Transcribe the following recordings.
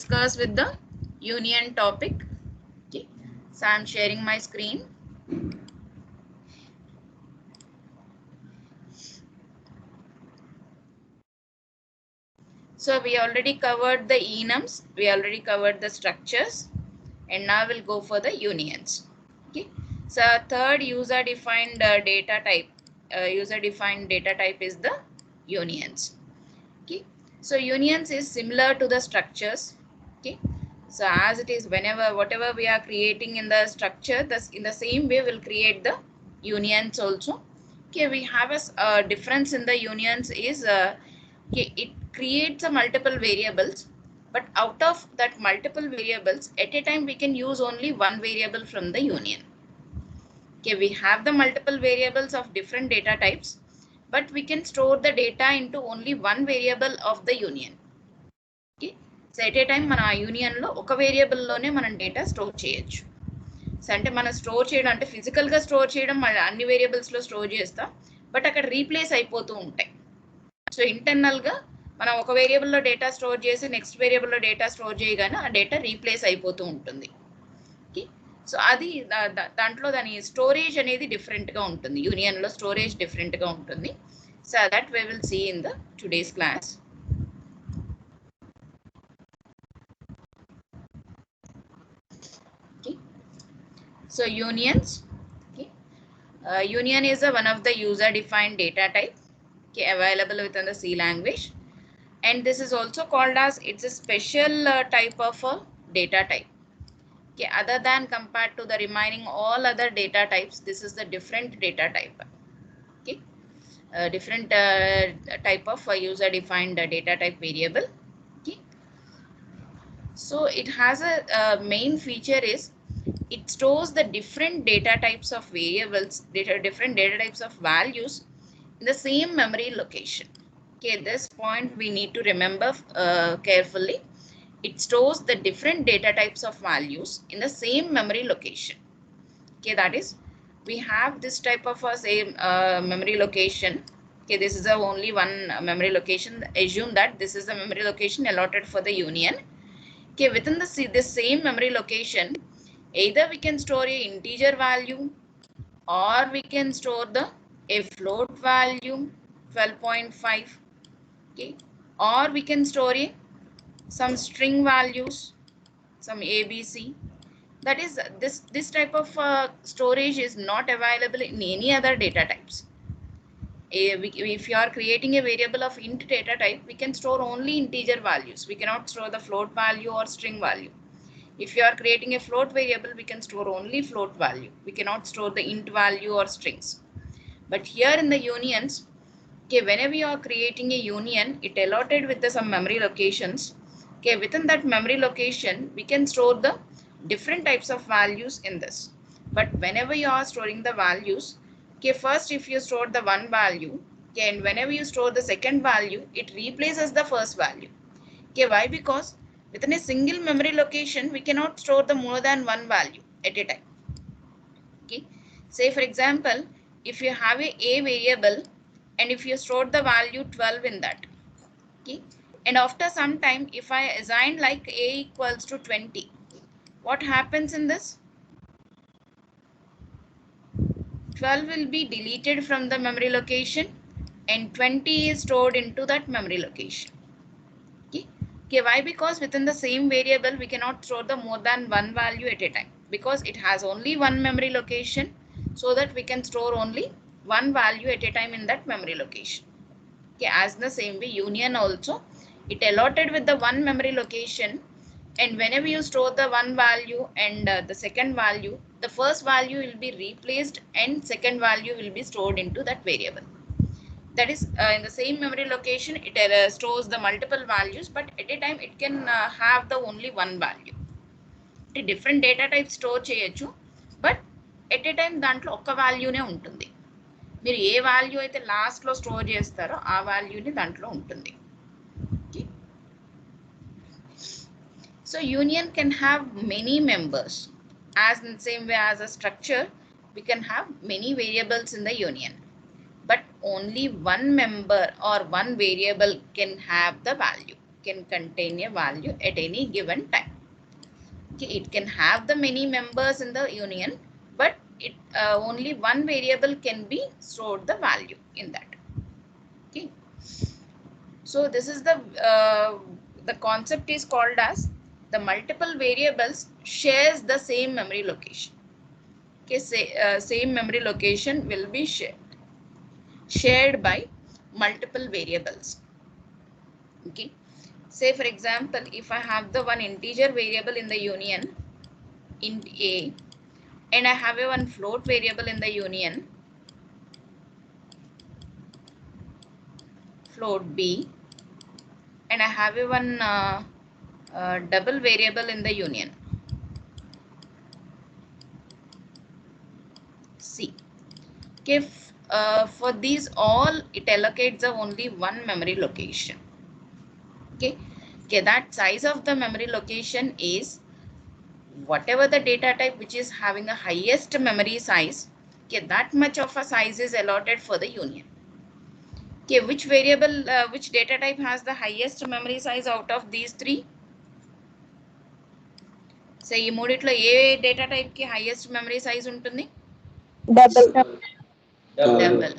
Discuss with the union topic. Okay, so I'm sharing my screen. So we already covered the enums, we already covered the structures, and now we'll go for the unions. Okay, so third user-defined data type. User-defined data type is the unions. Okay, so unions is similar to the structures. Okay, so as it is, whatever we are creating in the structure, thus in the same way we'll create the unions also. Okay, we have a difference in the unions is okay, it creates a multiple variables, but out of that multiple variables at a time we can use only one variable from the union. Okay, we have the multiple variables of different data types, but we can store the data into only one variable of the union. Okay, so at a time మన union లో ఒక variable లోనే మనం data store చేయొచ్చు. So అంటే మనం store చేయడం అంటే ఫిజికల్ గా స్టోర్ చేయడం అన్ని వేరియబుల్స్ లో స్టోర్ చేస్తాం, బట్ అక్కడ రీప్లేస్ అయిపోతూ ఉంటాయి. సో ఇంటర్నల్ గా మనం ఒక వేరియబుల్ లో డేటా స్టోర్ చేసి నెక్స్ట్ వేరియబుల్ లో డేటా స్టోర్ చేయగానే ఆ డేటా రీప్లేస్ అయిపోతూ ఉంటుంది. ఓకే, సో అది దాంట్లో దాని స్టోరేజ్ అనేది డిఫరెంట్ గా ఉంటుంది. యూనియన్ లో స్టోరేజ్ డిఫరెంట్ గా ఉంటుంది. So that we will see in the today's class. Okay, so unions. Okay, union is one of the user defined data type, okay, available within the C language, and this is also called as it's a special type of data type. Okay, other than compared to the remaining all other data types, this is the different data type. Okay, different type of user defined data type variable. Okay, so it has a main feature is it stores the different data types of variables, different data types of values in the same memory location. Okay, this point we need to remember carefully. It stores the different data types of values in the same memory location. Okay, that is, we have this type of a same memory location. Okay, this is the only one memory location. Assume that this is the memory location allotted for the union. Okay, within this same memory location, either we can store a integer value or we can store a float value 12.5. Okay, or we can store some string values, some ABC. That is, this type of storage is not available in any other data types. If you are creating a variable of int data type, we can store only integer values. We cannot store the float value or string value. If you are creating a float variable, we can store only float value. We cannot store the int value or strings. But here in the unions, okay, whenever you are creating a union, it allotted with some memory locations. Okay, within that memory location, we can store the different types of values in this. But whenever you are storing the values, okay, first if you store the one value, okay, and whenever you store the second value, it replaces the first value. Okay, why? Because within a single memory location, we cannot store the more than one value at a time. Okay, say for example, if you have a variable and if you store the value 12 in that, okay, and after some time if I assign like a equals to 20, what happens in this? 12 will be deleted from the memory location and 20 is stored into that memory location. Okay, okay, why? Because within the same variable we cannot store the more than one value at a time, because it has only one memory location, so that we can store only one value at a time in that memory location. Okay, as the same way union also, it allotted with the one memory location, and whenever you store the one value and the second value, the first value will be replaced and second value will be stored into that variable. That is, in the same memory location, it stores the multiple values, but at a time it can have the only one value. Different data types store చేయొచ్చు, but at a time దాంట్లో ఒక వాల్యూనే ఉంటుంది. మీరు ఏ value అయితే last లో store చేస్తారో ఆ వాల్యూని దాంట్లో ఉంటుంది. So union can have many members. As in the same way as a structure, we can have many variables in the union, but only one member or one variable can have the value. can contain a value at any given time. Okay, it can have the many members in the union, but it only one variable can be stored the value in that. Okay, so this is the concept is called as the multiple variables shares the same memory location. Okay, same memory location will be shared by multiple variables. Okay, say for example, if I have the one integer variable in the union, int a, and I have a one float variable in the union, float b, and I have a one double variable in the union, c. Okay, for these all, it allocates the only one memory location. Okay, that size of the memory location is whatever the data type which is having a highest memory size. Okay, that much of a size is allotted for the union. Okay, which variable, which data type has the highest memory size out of these three? So ఈ మూడిట్లో ఏ data type కి highest memory size ఉంటుంది? Double.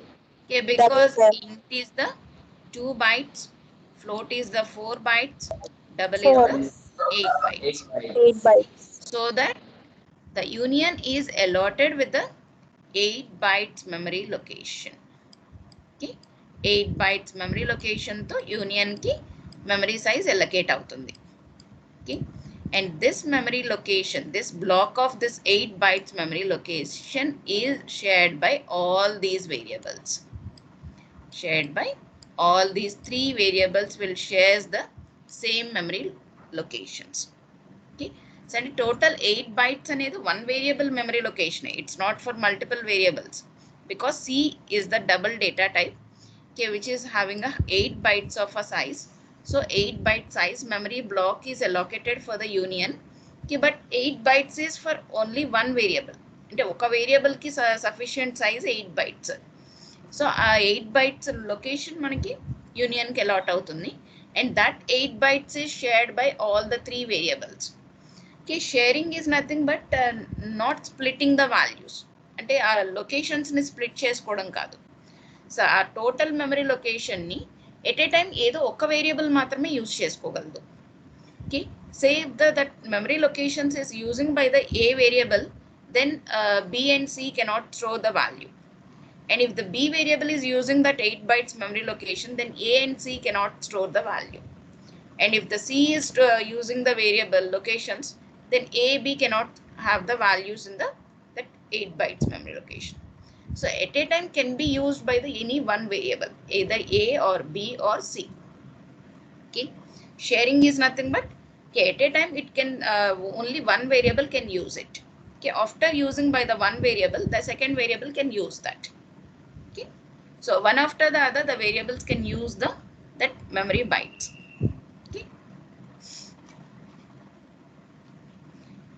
Okay, because int is the 2 bytes, float is the 4 bytes, double is the 8 bytes. So that the union is allotted with the 8 bytes memory location. Okay, 8 bytes memory location to union ki memory size allocate avutundi. Okay, and this memory location, this block of this 8 bytes memory location is shared by all these variables. Shared by all these three variables will share the same memory locations. Okay, so the total 8 bytes అనేది one variable memory location. It's not for multiple variables because C is the double data type, okay, which is having a 8 bytes of a size. So 8 byte size memory block is allocated for the union. Okay, but 8 bytes is for only one variable. అంటే ఒక variable కి sufficient size 8 bytes. So ఆ 8 bytes location మనకి union కి allot అవుతుంది, and that 8 bytes is shared by all the three variables. Okay, sharing is nothing but not splitting the values. అంటే ఆ locations ని స్ప్లిట్ చేసుకోవడం కాదు. సో ఆ టోటల్ మెమరీ లొకేషన్ ని ఎట్ ఏ టైం ఏదో ఒక వేరియబుల్ మాత్రమే యూజ్ చేసుకోగలదు. Okay, say that memory locations is using by the A variable, then b and c cannot throw the value. And if the b variable is using that 8 bytes memory location, then a and c cannot store the value. And if the c is using the variable locations, then a, b cannot have the values in that 8 bytes memory location. So at a time can be used by the any one variable, either a or b or c. Okay, sharing is nothing but, okay, at a time it can only one variable can use it. Okay, after using by the one variable, the second variable can use that. Okay, so one after the other, the variables can use that memory bytes. Okay,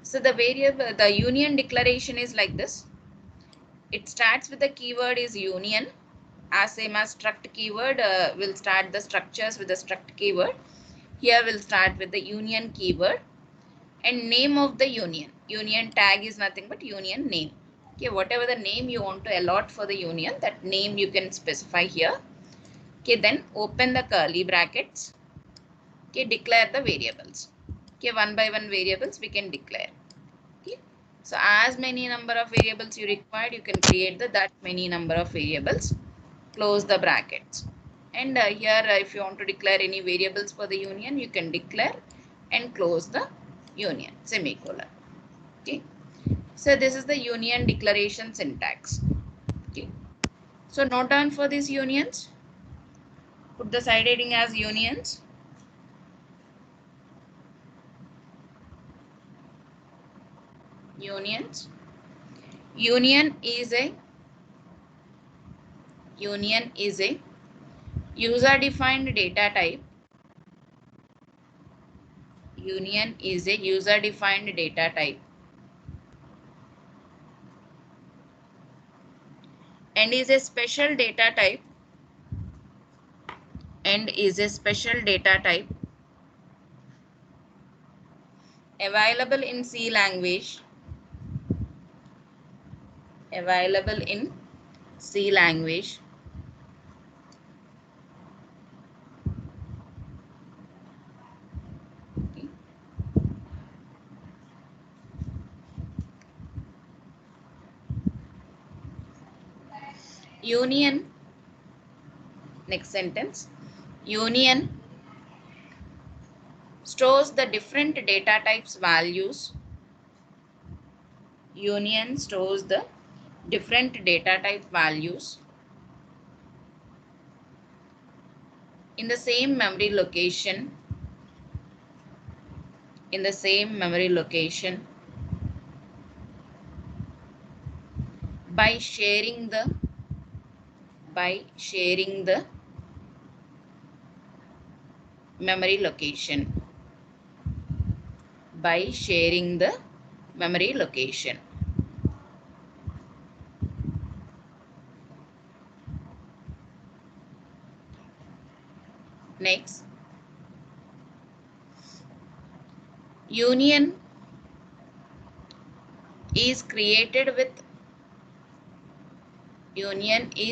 so the variable, the union declaration is like this. It starts with the keyword is union, as same as struct keyword will start the structures with the struct keyword. Here we'll start with the union keyword and name of the union. Union tag is nothing but union name. Okay, whatever the name you want to allot for the union, that name you can specify here. Okay, then open the curly brackets. Okay, declare the variables. Okay, one by one variables we can declare. Okay, so as many number of variables you required, you can create that many number of variables. Close the brackets. And here if you want to declare any variables for the union, you can declare and close the union, semicolon. Okay, so this is the union declaration syntax. Okay, so note down for these unions, put the side heading as unions. Unions. Union is a user defined data type. Union is a user defined data type and is a special data type Available in C language. Available in C language. Okay. Union. Next sentence. Union stores the different data types values. Union stores the different data type values in the same memory location. In the same memory location by sharing the memory location. By sharing the memory location. Next, union is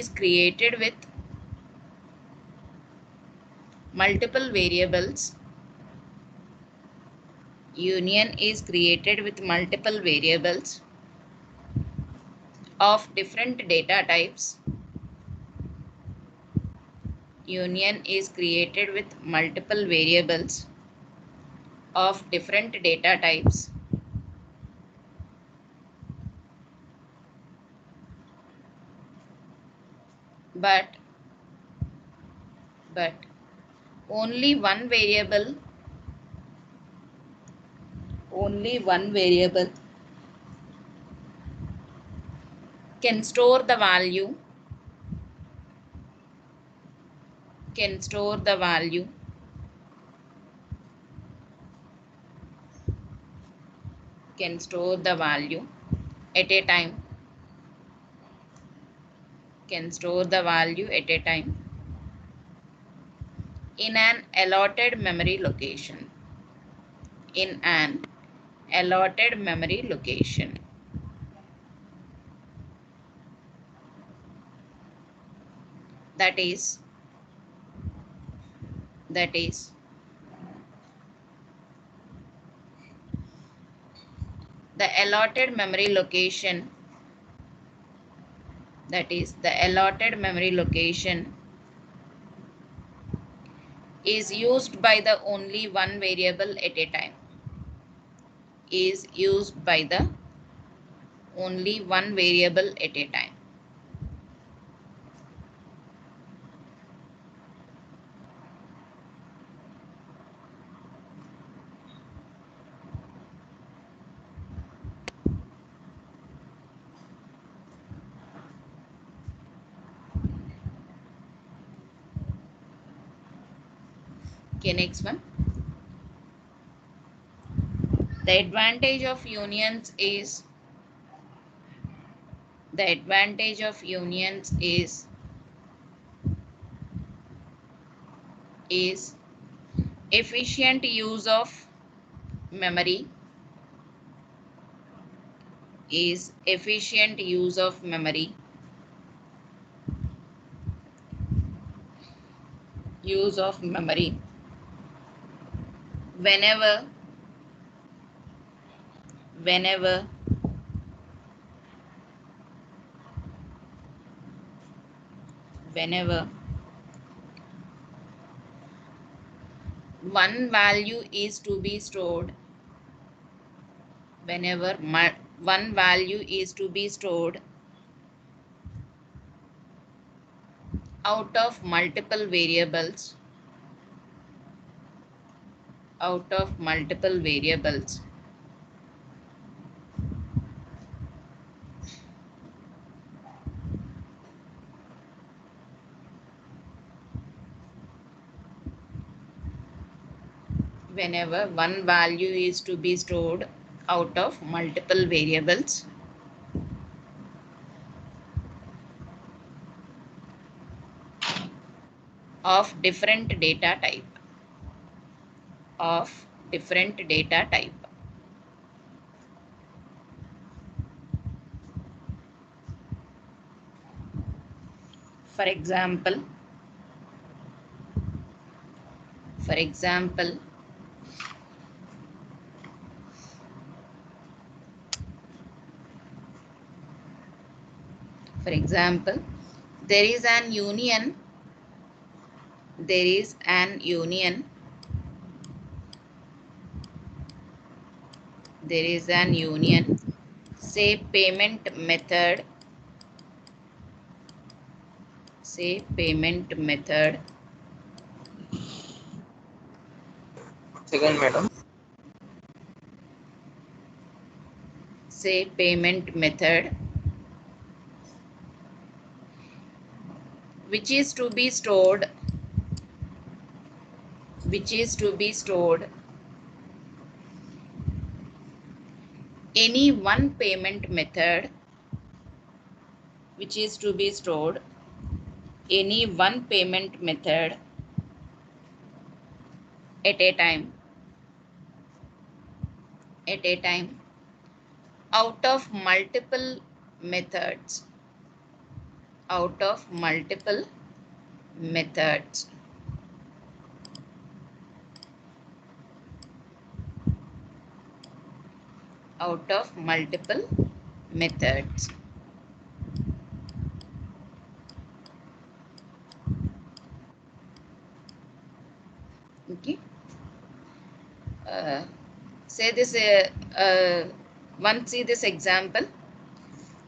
created with multiple variables. Union is created with multiple variables of different data types. Union is created with multiple variables of different data types. But only one variable can store the value at a time. In an allotted memory location. That is the allotted memory location is used by the only one variable at a time. Okay, next one. The advantage of unions is efficient use of memory. Whenever one value is to be stored out of multiple variables whenever one value is to be stored out of multiple variables of different data type. For example, for example, for example, there is an union, there is an union, there is an union, say payment method, say payment method, Second, madam. say payment method, which is to be stored, which is to be stored any one payment method, which is to be stored any one payment method at a time, at a time, out of multiple methods, out of multiple methods. Out of multiple methods. Okay. Say this. One see this example.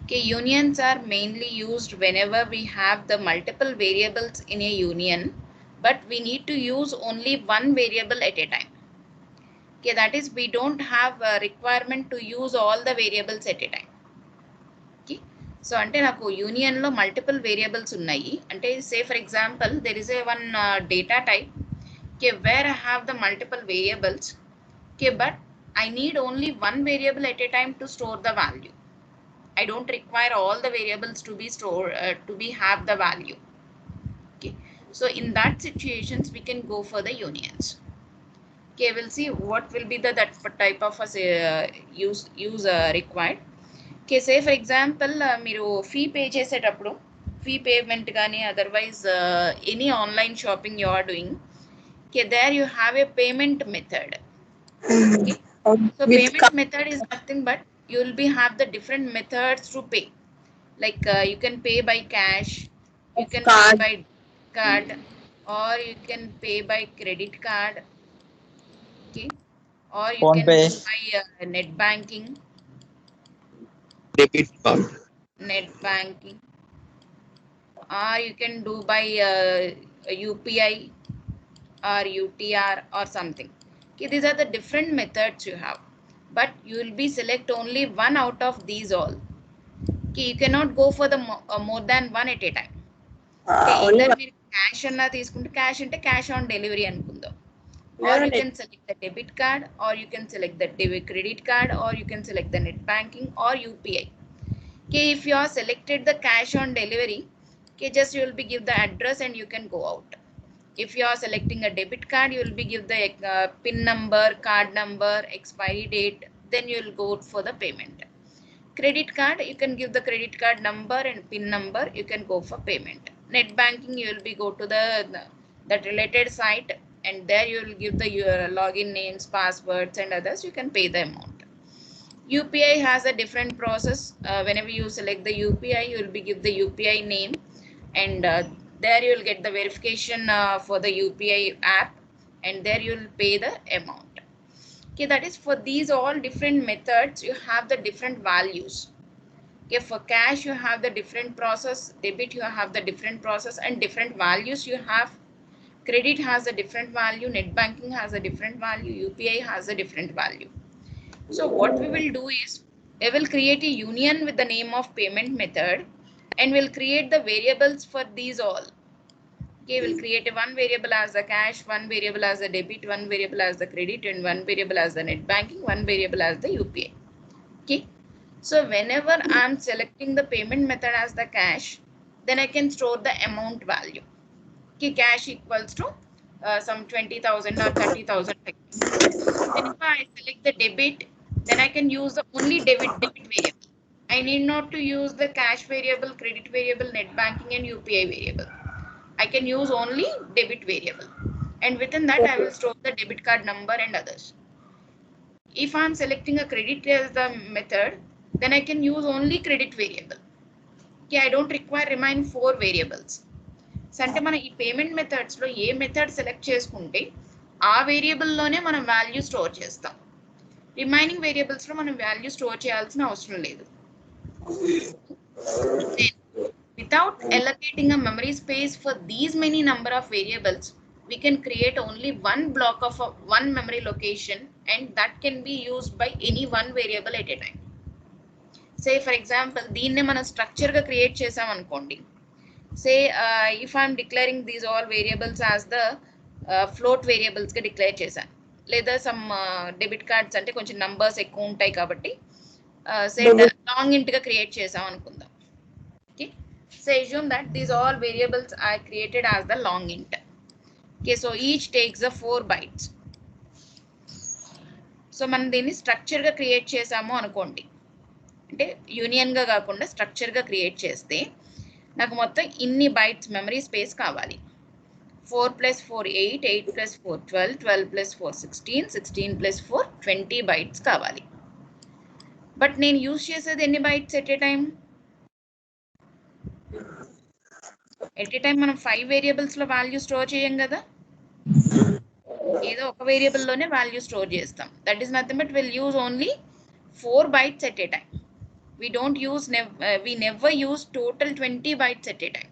Okay, unions are mainly used whenever we have the multiple variables in a union, but we need to use only one variable at a time. Okay, that is, we don't have a requirement to use all the variables at a time. Okay, so ante naku union lo multiple variables unnayi, ante say for example there is a one data type, okay, where I have the multiple variables, okay, but I need only one variable at a time to store the value. I don't require all the variables to be stored to be have the value. Okay, so in that situations we can go for the unions. Okay, we'll see what will be the that type of use required. Okay, say for example మీరు fee pay చేసేటప్పుడు fee payment కానీ otherwise any online shopping you are doing, okay, there you have a payment method. Okay, so With payment method is nothing but you will be have the different methods to pay, like you can pay by cash, you can pay card. by card, or you can pay by credit card. Okay, or you Phone can pay. do by net banking, Debit card. net banking, or you can do by UPI or UTR or something. Okay, these are the different methods you have, but you will be select only one out of these all. Okay, you cannot go for the more than one at a time. Okay, Only either one. మీరు cash అన్నా తీసుకుంటే cash అంటే cash on delivery అనుకుందాం, or you లేదండి. can select the debit card, or you can select the debit credit card, or you can select the net banking or UPI. Okay, if you are selected the cash on delivery, okay, just you will be give the address and you can go out. If you are selecting a debit card, you will be give the pin number, card number, expiry date, then you will go for the payment. Credit card, you can give the credit card number and pin number, you can go for payment. Net banking, you will be go to the that related site, and there you will give the your login names, passwords and others, you can pay the amount. UPI has a different process. Whenever you select the UPI, you will be give the UPI name, and there you will get the verification for the UPI app, and there you will pay the amount. Okay, that is for these all different methods you have the different values. Okay, for cash you have the different process, debit you have the different process and different values you have, credit has a different value, net banking has a different value, UPI has a different value. So what we will do is we will create a union with the name of payment method, and we'll create the variables for these all. Okay, we'll create a one variable as the cash, one variable as the debit, one variable as the credit, and one variable as the net banking, one variable as the UPI. Okay, so whenever I'm selecting the payment method as the cash, then I can store the amount value. Okay, cash equals to some 20,000 or 30,000. Whenever I select the debit, then I can use the only debit variable. I need not to use the cash variable, credit variable, net banking and UPI variable. I can use only debit variable, and within that I will store the debit card number and others. If I'm selecting a credit as the method, then I can use only credit variable. Okay, I don't require remain 4 variables. అంటే మన ఈ payment methods లో ఏ method select చేసుకుంటే ఆ variable లోనే మనం value store చేస్తాం. Remaining variables లో మనం వాల్యూ స్టోర్ చేయాల్సిన అవసరం లేదు. Without allocating a memory space for these many number of variables, we can create only one block of one memory location, and that can be used by any one variable at a time. Say for example, దీన్నే మనం structure గా create చేసాం అనుకోండి. Say if I'm declaring these all variables as the float variables గా declare చేశాను, లేదా some debit cards అంటే కొంచెం నంబర్స్ ఎక్కువ ఉంటాయి కాబట్టి సే లాంగ్ ఇంట్ గా క్రియేట్ చేసాం అనుకుందాం. Okay, so assume that these all variables are created as the long int. Okay, so each takes the 4 bytes. So మనం దీన్ని స్ట్రక్చర్ గా క్రియేట్ చేసాము అనుకోండి, అంటే యూనియన్ గా కాకుండా స్ట్రక్చర్ గా క్రియేట్ చేస్తే నాకు మొత్తం ఇన్ని బైట్స్ మెమరీ స్పేస్ కావాలి. 4 + 4 8, 8 + 4 12, 12 + 4 16, 16 + 4 20 బైట్స్ కావాలి. బట్ నేను యూజ్ చేసేది ఎన్ని bytes at a time? At a time మనం 5 వేరియబుల్స్ లో వాల్యూ స్టోర్ చేయం కదా, ఏదో ఒక వేరియబుల్ లోనే వాల్యూ స్టోర్ చేస్తాం. That is nothing but will use only 4 bytes at a time. We don't use we never use total 20 bytes at a time.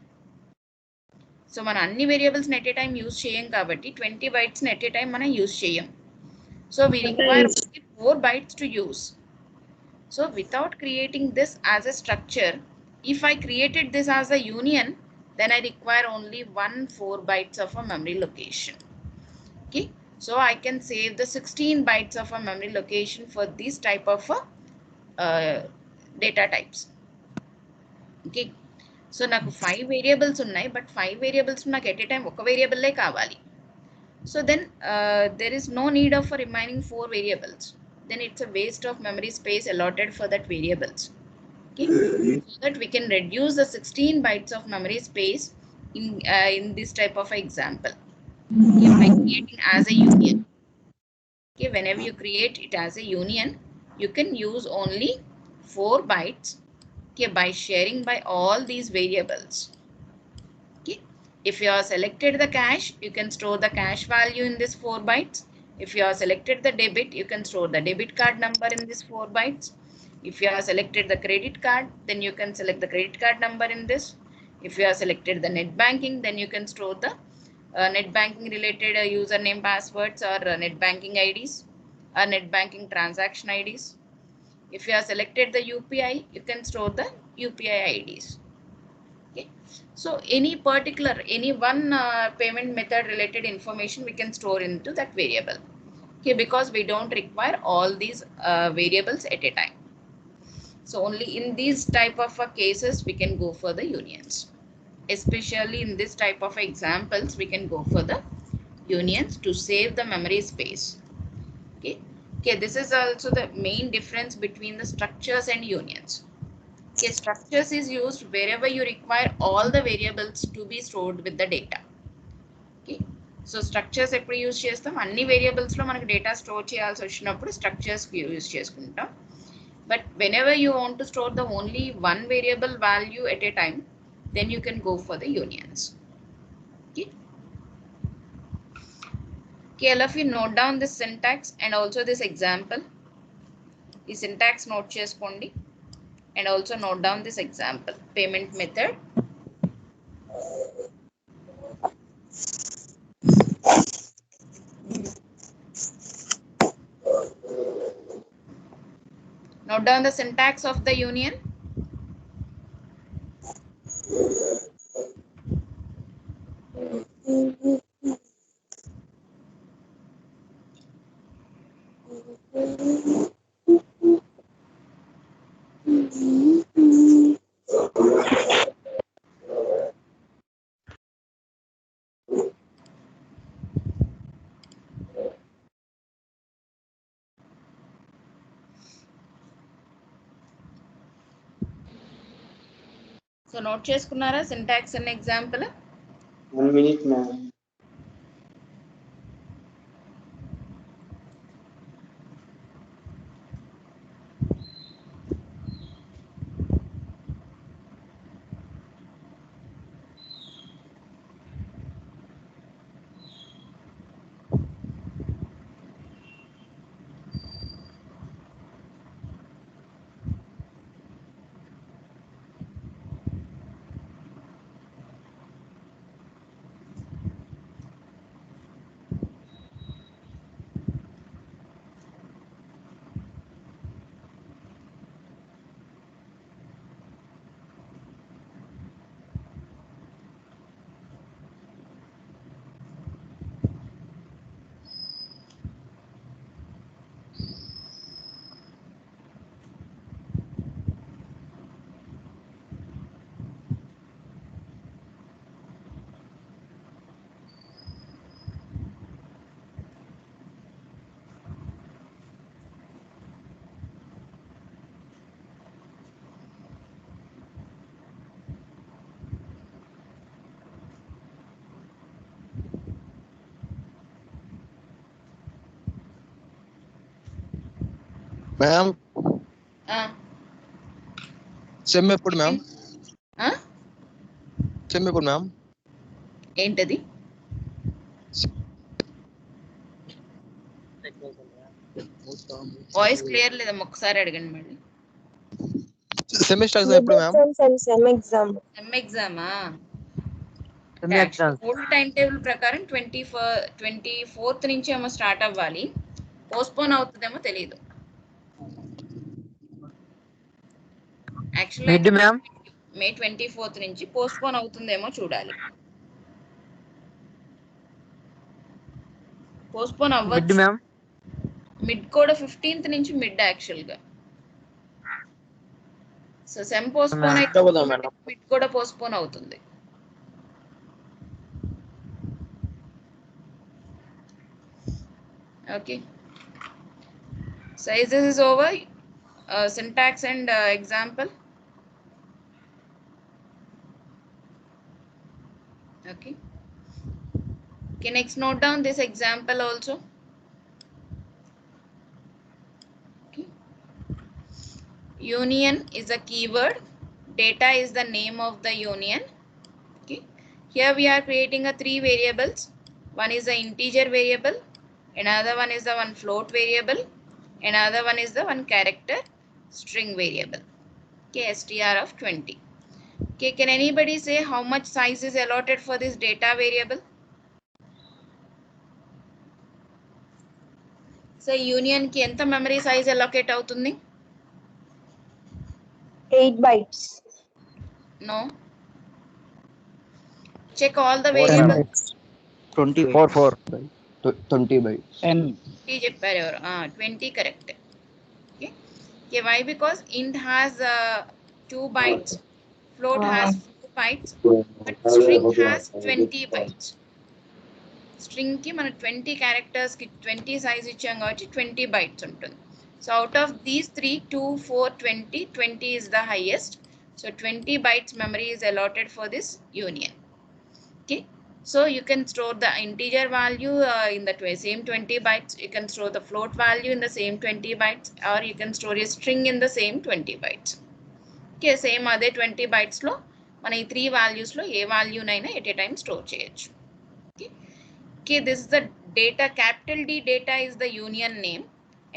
So మనం అన్ని variables at a time use చేయం కాబట్టి 20 bytes at a time మనం use చేయం. So we require only 4 bytes to use. So without creating this as a structure, if I created this as a union, then I require only 4 bytes of a memory location. Okay, so I can save the 16 bytes of a memory location for this type of data types. Okay, so నాకు 5 variables ఉన్నాయి, but 5 variables నాకు at a time ఒక వేరియబుల్లే కావాలి. So then there is no need of remaining 4 variables. Then it's a waste of memory space allotted for that variables. Okay, so that we can reduce the 16 bytes of memory space in this type of example. Okay, by creating as a union. Okay, whenever you create it as a union, you can use only 4 bytes. Okay, by sharing by all these variables. Okay, if you are selected the cash, you can store the cash value in this 4 bytes. If you are selected the debit, you can store the debit card number in this 4 bytes. If you are selected the credit card, then you can select the credit card number in this. If you are selected the net banking, then you can store the net banking related username, passwords, or net banking IDs, or net banking transaction IDs. If you are selected the UPI, you can store the UPI IDs. Okay, so any one payment method related information we can store into that variable. Okay, because we don't require all these variables at a time. So only in these type of cases we can go for the unions. Especially in this type of examples, we can go for the unions to save the memory space. Okay, okay, this is also the main difference between the structures and unions. Okay, structures is used wherever you require all the variables to be stored with the data. Okay, so structures ఎప్పుడు use చేస్తాం, అన్ని variables లో మనకు data store చేయాల్సి వచ్చినప్పుడు structures use చేసుకుంటాం. But whenever you want to store the only one variable value at a time, then you can go for the unions. Okay, okay, all of you note down this syntax and also this example. The syntax note cheskondi and also note down this example. Payment method, note down the syntax of the union. So note చేసుకున్నారా syntax అనే example? 1 minute, ma'am. Ma'am sem ఎప్పుడు ma'am? Sem ఎప్పుడు ma'am? ఏంటది? Voice clear లేదమ్మా, ఒకసారి అడగండి మళ్ళీ. Semester ఎప్పుడు మ్యామ్? Sem exam. సెమ్ ఎగ్జామా? Sem exam old time table ప్రకారం 24th నుంచి ఏమో స్టార్ట్ అవ్వాలి. పోస్ట్పోన్ అవుతుందేమో తెలియదు. యాక్చువల్ మిడ్ మ్యామ్ మే 24th నుంచి పోస్ట్పోన్ అవుతుందేమో చూడాలి. పోస్ట్పోన్ మిడ్ అవ్వచ్చు. మ్యామ్ మిడ్ కూడా 15th నుంచి మిడ్ యాక్చువల్ గా. సో సెమ్ పోస్ట్పోన్ అయితే మిడ్ కూడా పోస్ట్పోన్ అవుతుంది. Okay, so this is over. Syntax and example. Okay, next note down this example also. Okay, union is a keyword, data is the name of the union. Okay, here we are creating a 3 variables. One is the integer variable, another one is the one float variable, another one is the one character string variable. Okay, str of 20. Okay, can anybody say how much size is allotted for this data variable? So union ki enta memory size allocate avutundi? 8 bytes. No. Check all the variables. 20 20 bytes. 20 చెప్పారు ఎవరు? 20 correct. Okay. Okay, why? Because int has 2 bytes, float has 4 bytes, but string has 20 bytes. String ki మన 20 characters కి 20 size ఇచ్చాం కాబట్టి 20 bytes ఉంటుంది. So out of these 3, 2, 4, 20, 20 is the highest. So 20 bytes memory is allotted for this union. Okay, so you can store the integer value in the same 20 bytes. You can store the float value in the same 20 bytes, or you can store a string in the same 20 bytes. Okay, same అదే 20 bytes లో మన ఈ 3 values లో ఏ value నైనా at a time store చేయొచ్చు. Okay, this is the data. Capital D data is the union name,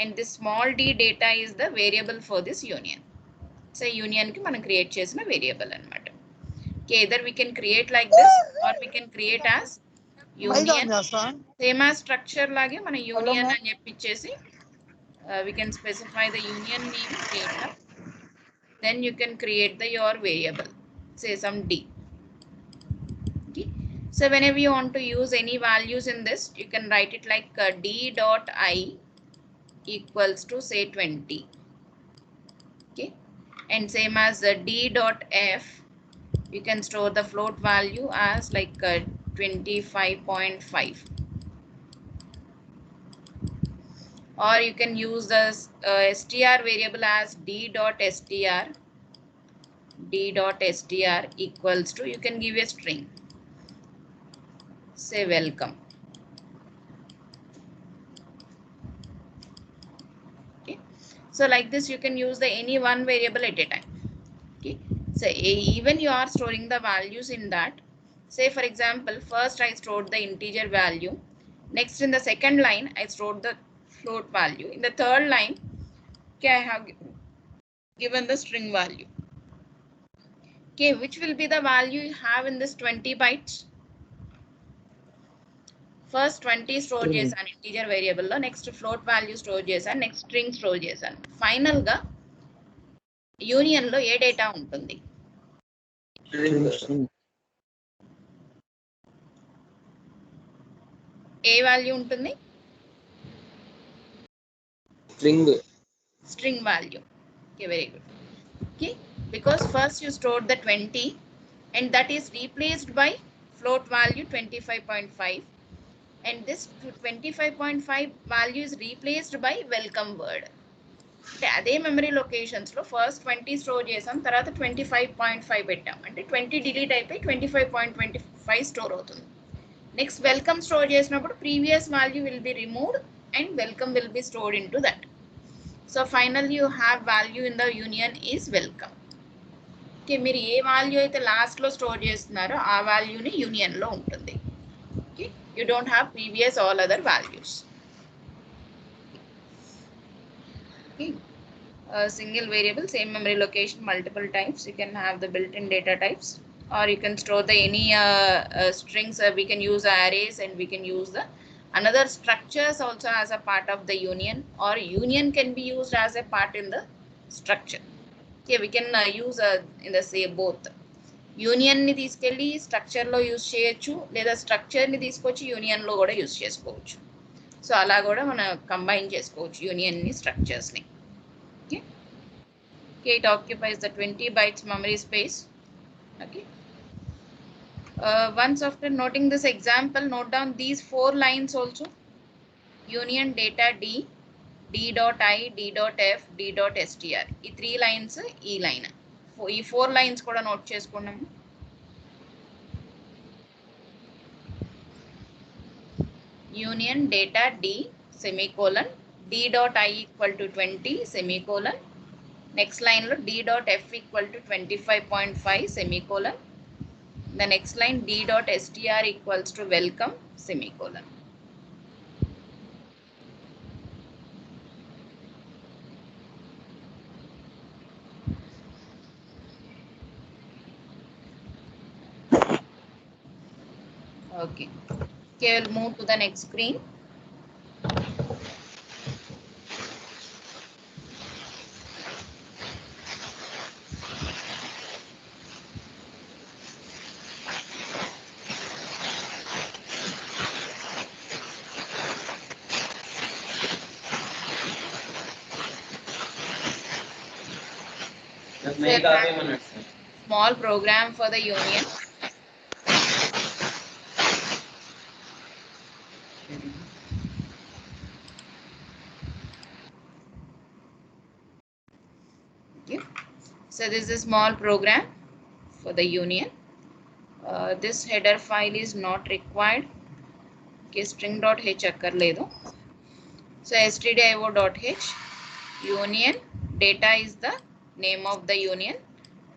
and this small d data is the variable for this union. So union ki మనం create చేసిన variable అన్నమాట. Okay, either we can create like this or we can create as union. Same as structure lage మన union అని చెప్పిచ్చేసి we can specify the union name data. Then you can create the your variable, say some d. Okay, so whenever you want to use any values in this, you can write it like d dot I equals to say 20. Okay, and same as d dot f, you can store the float value as like 25.5, or you can use the str variable as d dot str, d dot str equals to, you can give a string, say welcome. Okay, so like this you can use the any one variable at a time. Okay, so even you are storing the values in that. Say for example, first I stored the integer value, next in the second line I stored the float value, in the third line, okay, I have given the string value. Okay, which will be the value you have in this 20 bytes? First 20 store చేశాను integer variable లో, next float value store చేశాను, next string store చేశాను. Final గా union లో ఏ data ఉంటుంది? ఏ value ఉంటుంది? String value. Okay, very good. Okay, because first you stored the 20 and that is replaced by float value 25.5, and this 25.5 value is replaced by welcome word. అంటే అదే memory locations లో first 20 store చేసాం, తర్వాత 25.5 పెట్టాం, అంటే 20 delete అయిపోయి 25.25 store అవుతుంది. Next welcome store చేసినప్పుడు previous value will be removed and welcome will be stored in to that. So final you have value in the union is welcome. Okay, మీరు ఏ value అయితే last లో store చేస్తున్నారో ఆ వాల్యూని union లో ఉంటుంది. Okay, you don't have previous all other values. Single variable, same memory location, multiple types. You can have the built-in data types, or you can store the any strings. We can use arrays, and we can use the another structures also as a part of the union, or union can be used as a part in the structure. Okay, we can use in the say both. Union ని తీసుకెళ్ళి structure లో use చేయొచ్చు, లేదా structure ని తీసుకొచ్చి union లో కూడా use చేసుకోవచ్చు. సో అలా కూడా మనం కంబైన్ చేసుకోవచ్చు యూనియన్ ని, స్ట్రక్చర్స్ ని. Okay, it occupies the 20 bytes memory space. Okay, once after noting this example, note down these 4 lines also. Union data d, d dot I, d dot f, d dot str. ఈ 3 lines ఈ line, ఈ 4 lines కూడా note చేసుకున్నాము. Union data d semicolon, d dot I equal to 20 semicolon, next line lo d dot f equal to 25.5 semicolon, the next line d dot str equals to welcome semicolon. Okay, we'll move to the next screen. Small program for the union. Okay, so this is a small program for the union. This header file is not required. Okay, string.h akkarledu. So stdio.h, union data is the name of the union,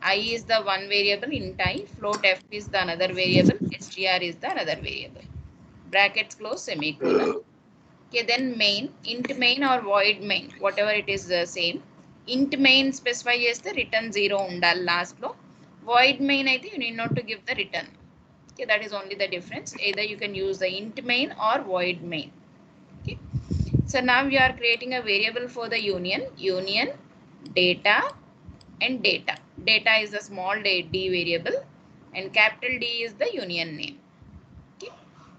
I is the one variable int I, float f is the another variable, str is the another variable, brackets close, semicolon. Okay, then main, int main or void main, whatever it is the same. Int main specify chesthe return 0 undali last lo, void main aithe you need not to give the return. Okay, that is only the difference. Either you can use the int main or void main. Okay, so now we are creating a variable for the union, union data and data. Data is the small d variable and capital D is the union name. Okay,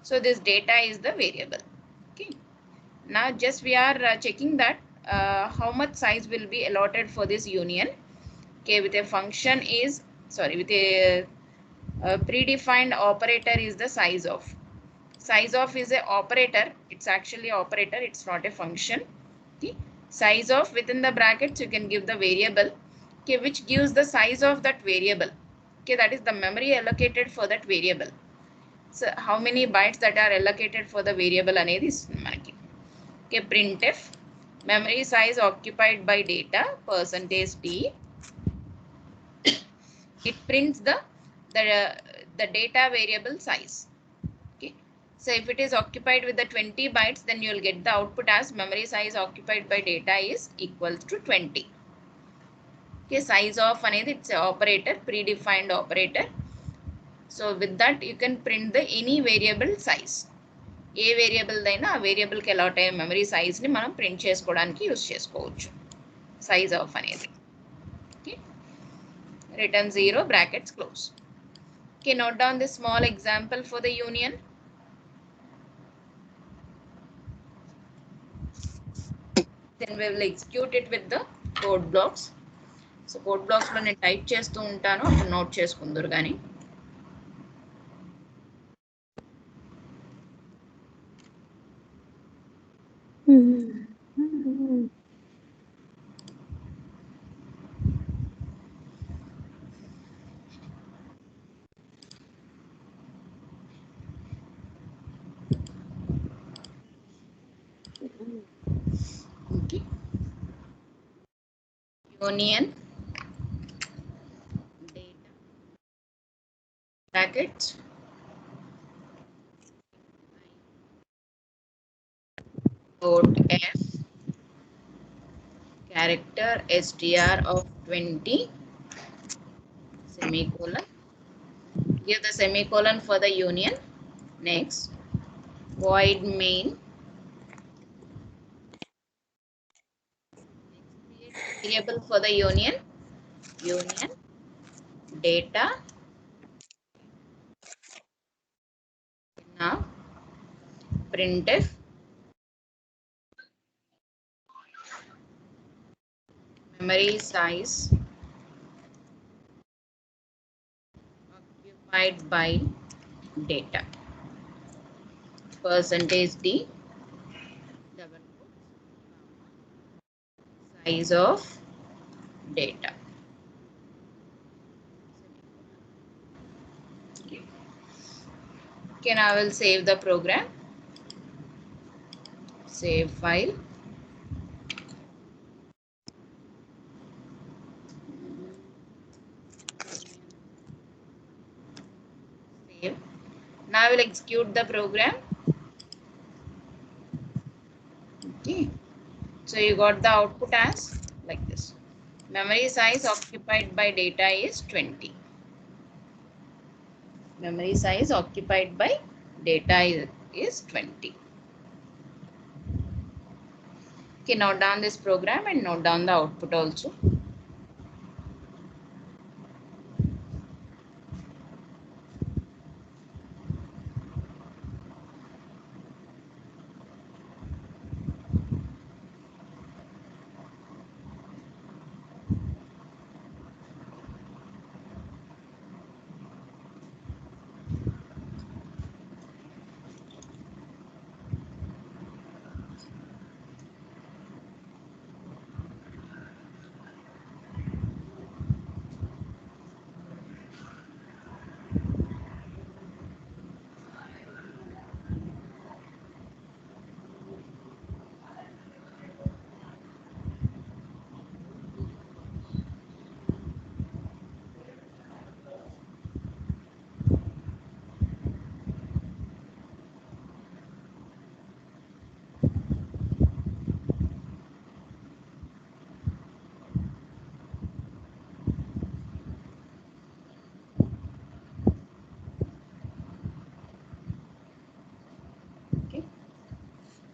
so this data is the variable. Okay, now just we are checking that how much size will be allotted for this union. Okay, with a function is, sorry, with a predefined operator is the size of. Size of is a operator, it's actually operator, it's not a function. Okay, size of within the brackets you can give the variable. okay, which gives the size of that variable. Okay, that is the memory allocated for that variable. So how many bytes that are allocated for the variable అనేది ఇస్తుంది మనకి. Okay, printf memory size occupied by data percentage d. It prints the data variable size. Okay, so if it is occupied with the 20 bytes, then you will get the output as memory size occupied by data is equals to 20. Okay, size of అనేది it's a operator, predefined operator. So with that you can print the any variable size. A variable అయినా ఆ వేరియబుల్కి allot అయ్యే memory సైజ్ని మనం print చేసుకోవడానికి use చేసుకోవచ్చు. Size of అనేది. Okay, return 0 brackets close. Okay, note down this small example for the union. Then we will execute it with the code blocks. So code బ్లాక్స్లో నేను type చేస్తూ ఉంటాను, అప్పుడు నోట్ చేసుకుందరు కానీ. Okay. Union data brackets float f character str of 20 semicolon. Give the semicolon for the union. Next, void main. Variable for the union data. Now printf memory size occupied by data percentage d double quotes size of data. Okay, now I will save the program. Save file. Save. Now I will execute the program. Okay, so you got the output as like this. Memory size occupied by data is 20. Memory size occupied by data is 20. Okay, note down this program and note down the output also.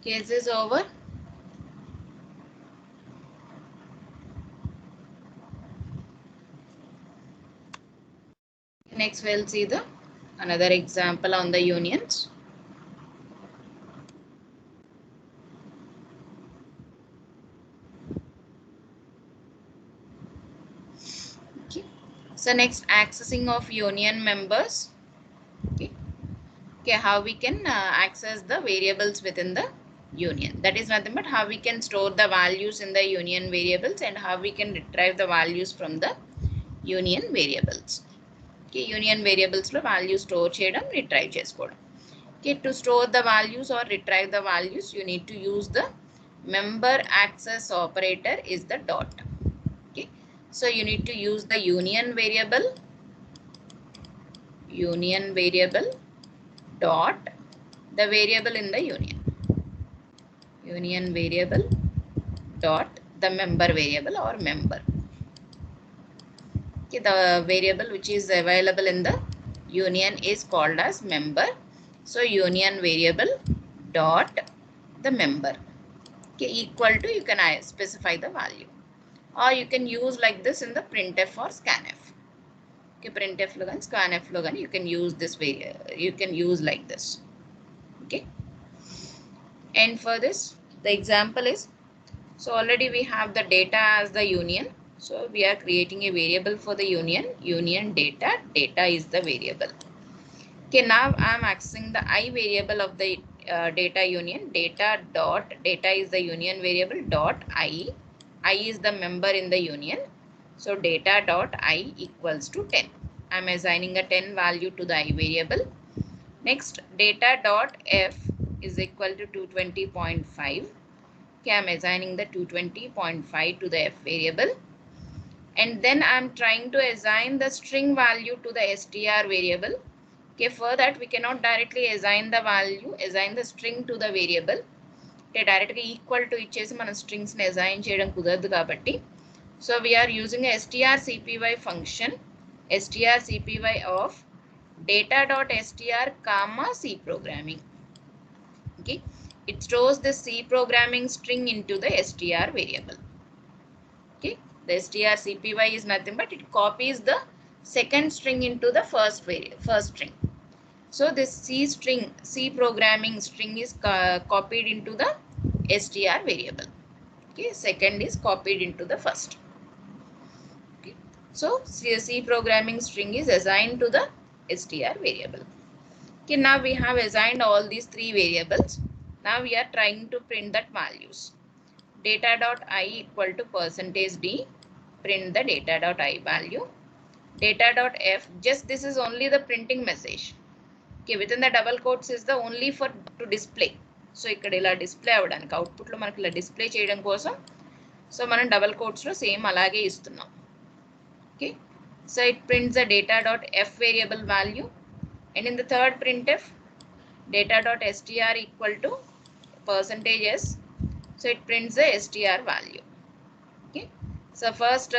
Case is over. Next we'll see the another example on the unions. Okay. So next, accessing of union members. Okay. Okay, how we can access the variables within the union. That is nothing but how we can store the values in the union variables and how we can retrieve the values from the union variables. Okay, union variables lo values store cheyadam, retrieve chesukodam. Okay, to store the values or retrieve the values, you need to use the member access operator is the dot. Okay, so you need to use the union variable dot the variable in the union variable dot the member variable or member. Okay, the variable which is available in the union is called as member. So union variable dot the member. Okay, equal to, you can specify the value, or you can use like this in the printf or scanf. Okay, printf lo gani scanf lo gani you can use this you can use like this. Okay, and for this the example is, so already we have the data as the union, so we are creating a variable for the union data is the variable. Okay, now I am accessing the I variable of the data union, data is the union variable dot I is the member in the union. So data dot I equals to 10. I am assigning a 10 value to the I variable. Next, data dot F is equal to 220.5. Okay, I am assigning the 220.5 to the F variable. And then I am trying to assign the string value to the str variable. Okay, for that we cannot directly assign the string to the variable. Okay, directly equal to ichesi mana strings ni assign cheyadam kudaradu kabatti, so we are using a strcpy function, strcpy of data.str comma C programming. Okay, it stores the C programming string into the str variable. Okay, the strcpy is nothing but it copies the second string into the first string. So this C programming string is copied into the str variable. Okay, second is copied into the first. Okay, so C programming string is assigned to the str variable. Okay, now we have assigned all these three variables. Now we are trying to print that values. Data.I equal to %d, print the data.I value. Data.f, just this is only the printing message. Okay, within the double quotes is the only for to display. So ikkada ila display avvadaniki output lo manaki ila display cheyadam kosam, so మనం double quotes lo same alage istunnam. Okay, so it prints the data.f variable value, and in the third printf data.str equal to %s, so it prints the str value. Okay, so first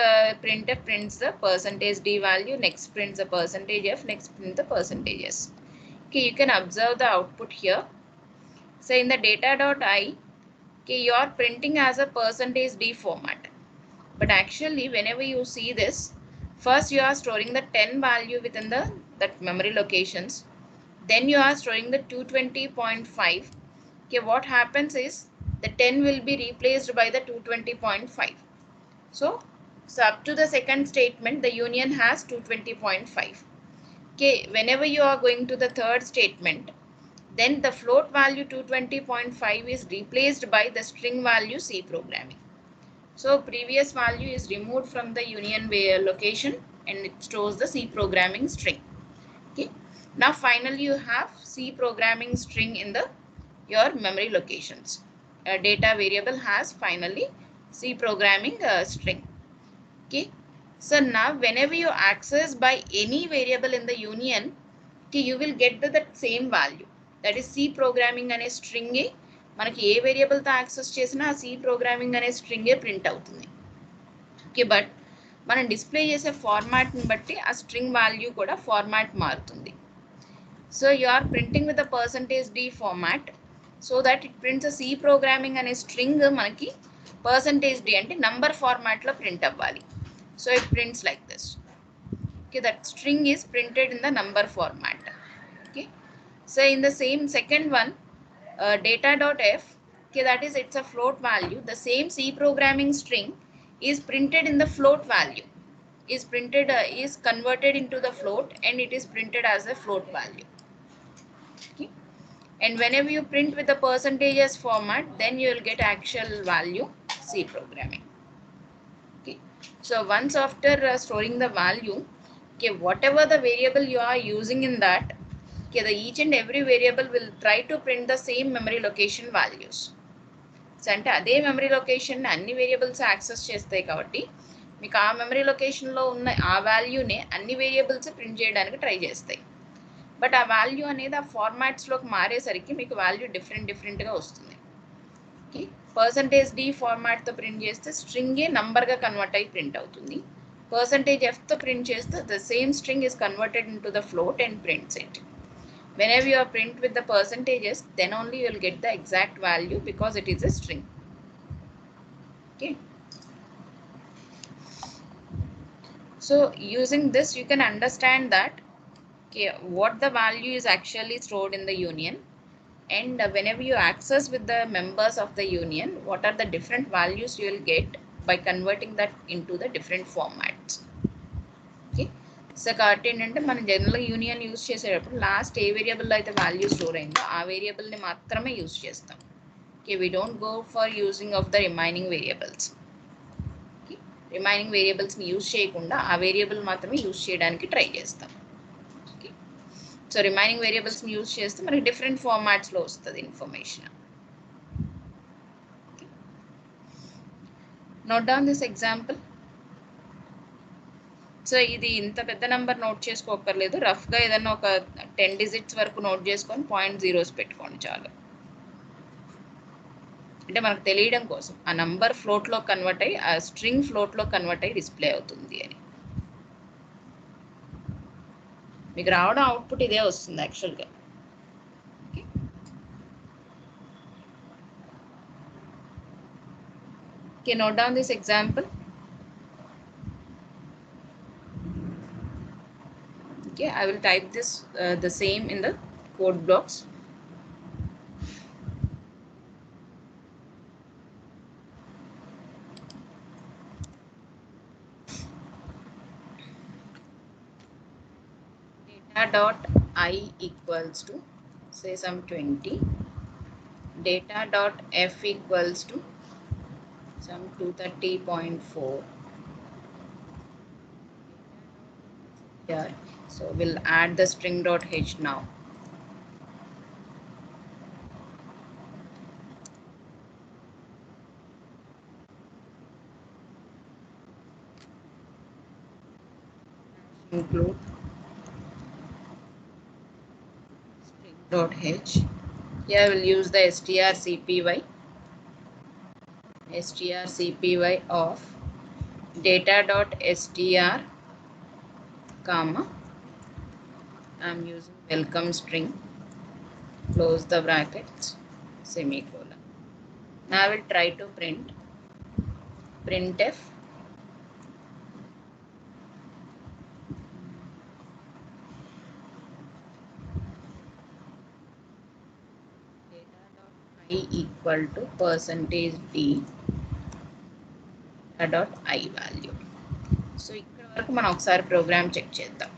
printf prints the %d value, next prints the %f, next prints the %s. Okay, you can observe the output here. So in the data.I, okay, you are printing as a %d format. But actually, whenever you see this, first you are storing the 10 value within that memory locations. Then you are storing the 220.5. Okay, what happens is the 10 will be replaced by the 220.5. So up to the second statement, the union has 220.5. Okay, whenever you are going to the third statement, then the float value 220.5 is replaced by the string value C programming. So previous value is removed from the union location and it stores the C programming string. Okay, now finally you have C programming string in your memory locations. Data variable has finally C programming string. Okay, so now whenever you access by any variable in the union, okay, you will get that same value, that is C programming అనే string మనకి ఏ variable తో access చేసినా ఆ C programming అనే string print అవుతుంది. Okay, but మనం display చేసే format ని బట్టి ఆ స్ట్రింగ్ వాల్యూ కూడా ఫార్మాట్ మారుతుంది. So you are printing with the %d format, so that it prints C programming అనే స్ట్రింగ్ మనకి %d అంటే నంబర్ ఫార్మాట్ లో ప్రింట్ అవ్వాలి. So it prints like this. Okay, that string is printed in the number format. Okay, so in the same second one, data.f, okay, that is it's a float value. The same C programming string is printed in the float value, is converted into the float, and it is printed as a float value. Okay, And whenever you print with the percentages format, then you will get actual value C programming. Okay. So once after storing the value, okay, whatever the variable you are using in that, okay, the each and every variable will try to print the same memory location values. So అంటే అదే memory location అన్ని variables access చేస్తాయి కాబట్టి మీకు ఆ memory లొకేషన్లో ఉన్న ఆ వాల్యూనే అన్ని వేరియబుల్స్ ప్రింట్ చేయడానికి ట్రై చేస్తాయి. బట్ ఆ వాల్యూ అనేది ఆ ఫార్మాట్స్లోకి మారేసరికి మీకు వాల్యూ డిఫరెంట్గా వస్తుంది. ఓకే, %d ఫార్మాట్తో ప్రింట్ చేస్తే స్ట్రింగే నంబర్గా కన్వర్ట్ అయ్యి ప్రింట్ అవుతుంది. %f తో ప్రింట్ చేస్తే the same string is converted in to the float and prints it. Whenever you are print with the percentages, then only you will get the exact value because it is a string. Okay. So using this, you can understand that okay, what the value is actually stored in the union, and whenever you access with the members of the union, what are the different values you will get by converting that into the different formats. Okay. So కాబట్టి ఏంటంటే మనం జనరల్గా union use చేసేటప్పుడు last ఏ వేరియబుల్లో అయితే value store అయిందో ఆ వేరియబుల్ని మాత్రమే యూజ్ చేస్తాం. Okay, we don't go for using of the remaining variables. Okay, remaining వేరియబుల్స్ని యూజ్ చేయకుండా ఆ వేరియబుల్ మాత్రమే యూజ్ చేయడానికి ట్రై చేస్తాం. ఓకే, సో రిమైనింగ్ వేరియబుల్స్ని యూజ్ చేస్తే మనకి డిఫరెంట్ ఫార్మాట్స్లో వస్తుంది information. Note down this example. So ఇది ఇంత పెద్ద నెంబర్ నోట్ చేసుకోకర్లేదు, రఫ్గా ఏదన్నా ఒక 10 డిజిట్స్ వరకు నోట్ చేసుకొని 0.0s పెట్టుకోండి చాలు. అంటే మనకు తెలియడం కోసం ఆ నంబర్ ఫ్లోట్లో కన్వర్ట్ అయ్యి ఆ స్ట్రింగ్ ఫ్లోట్లో కన్వర్ట్ అయ్యి డిస్ప్లే అవుతుంది అని. మీకు రావడం అవుట్పుట్ ఇదే వస్తుంది యాక్చువల్గా. Okay, note down this example. Okay, I will type this the same in the code blocks. Data dot I equals to say some 20. Data dot f equals to some 230.4. Here, so we'll add the string dot h now. Include string dot h. Here we'll use the strcpy of data dot str comma, I'm using welcome string, close the brackets, semicolon. Now I will try to printf data dot I equal to %d dot I value. So ఇక్కడ వరకు మనం ఒకసారి programme check చేద్దాం.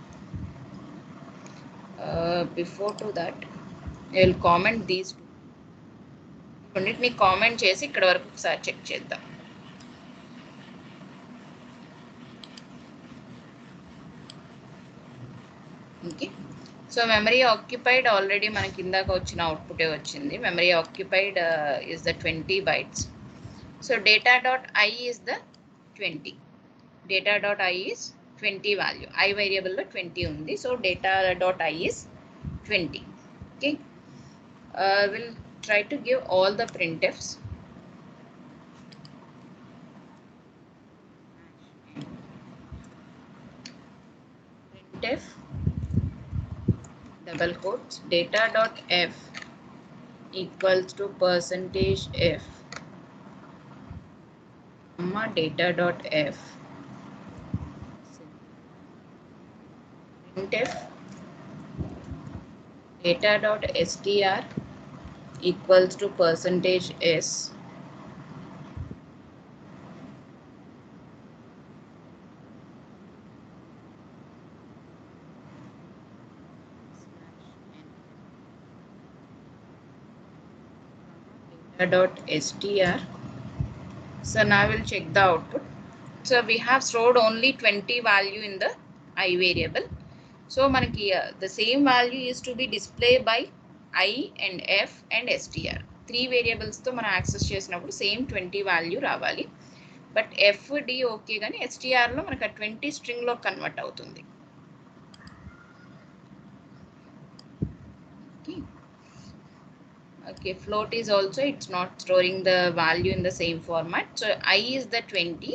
Before to that I will comment these రెండింటిని comment చేసి ఇక్కడ వరకు ఒకసారి చెక్ చేద్దాం. Okay, so memory occupied already మనకి ఇందాక వచ్చిన అవుట్పుటే వచ్చింది. Memory occupied is the 20 bytes. So data dot I is the 20. Data dot I is 20 value. I variable lo 20 undi. So data dot I is 20. Okay. We'll try to give all the printfs. Printf double quotes data dot f equals to %f comma data dot f. Printf data dot str equals to %s data.str. So now we'll check the output. So we have stored only 20 value in the I variable. So manaki the same value is to be displayed by I and F and str. Three variables తో మనం access చేసినప్పుడు same 20 value రావాలి. But F D okay కానీ STR లో మనకు 20 string లో convert అవుతుంది. Okay, float is also, it's not storing the value in the same format. So I is the 20,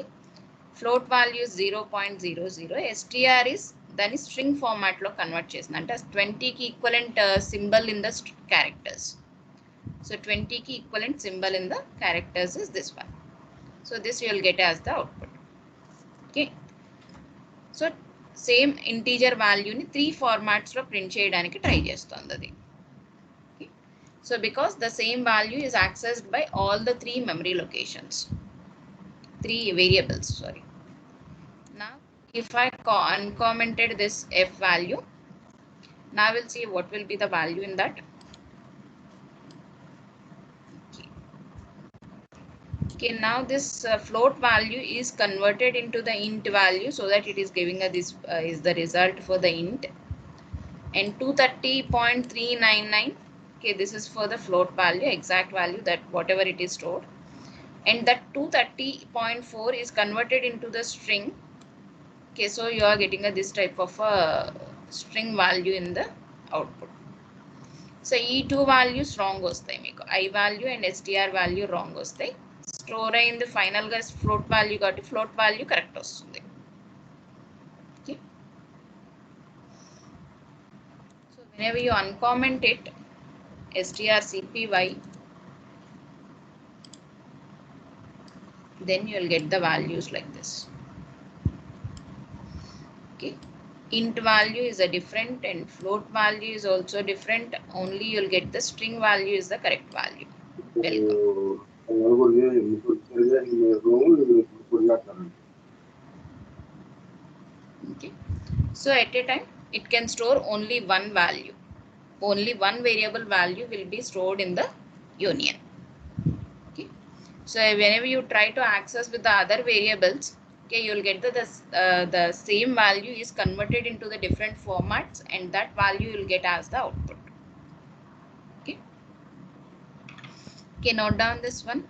float value is 0.00, str is దాని string format లో convert చేసింది. అంటే 20 కి equivalent symbol in the characters. So 20 కి equivalent symbol in the characters is this one. So this you will get as the output. Okay, so same integer వాల్యూని 3 formats లో print చేయడానికి try చేస్తుంది అది. So because the same value is accessed by all the 3 memory locations, 3 variables, sorry. Now if I uncommented this f value, now we'll see what will be the value in that. Okay, now this float value is converted into the int value so that it is giving a this is the result for the int, and 230.399. Okay, this is for the float value, exact value, that whatever it is stored, and that 230.4 is converted into the string. Okay, so you are getting this type of a string value in the output. So e two values wrong vastayi meeku, I value and str value wrong vastayi. Store ayindi final ga float value kabatti float value correct vastundi. Okay, so whenever you uncomment it, strcpy, then you will get the values like this. Okay, int value is a different and float value is also different. Only you will get the string value is the correct value. Welcome. Okay, so at a time it can store only one value. Only one variable value will be stored in the union. Okay, so whenever you try to access with the other variables, okay, you will get the same value is converted into the different formats, and that value you will get as the output. Okay, okay, note down this one.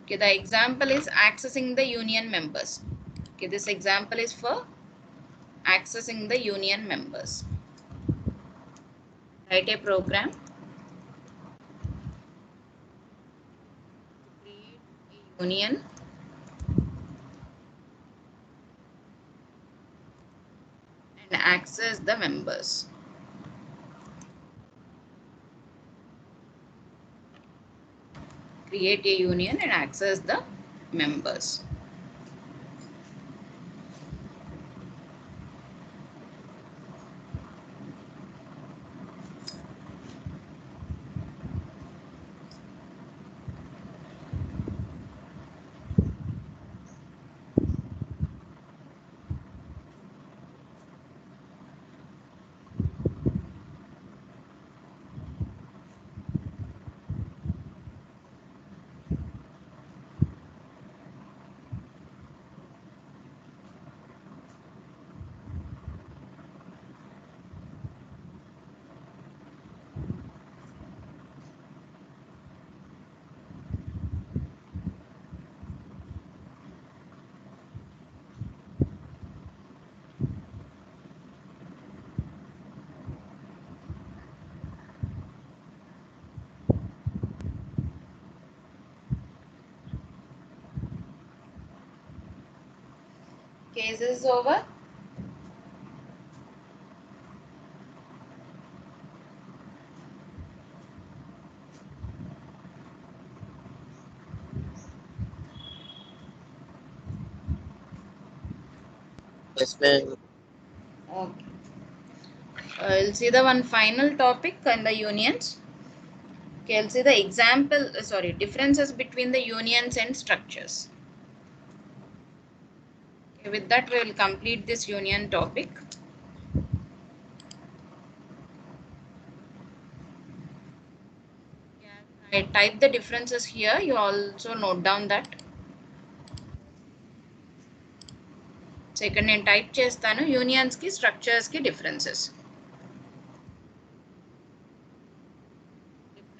Okay, the example is accessing the union members. Okay, this example is for accessing the union members. Write a program to create a union and access the members. Create a union and access the members. Case is over. Yes, ma'am. Okay, we'll see the one final topic in the unions. Okay, I'll see the example, sorry, differences between the unions and structures. Okay, with that we will complete this union topic. I type the differences here. You also note down that. So ఇక్కడ నేను type చేస్తాను unions కి structures కి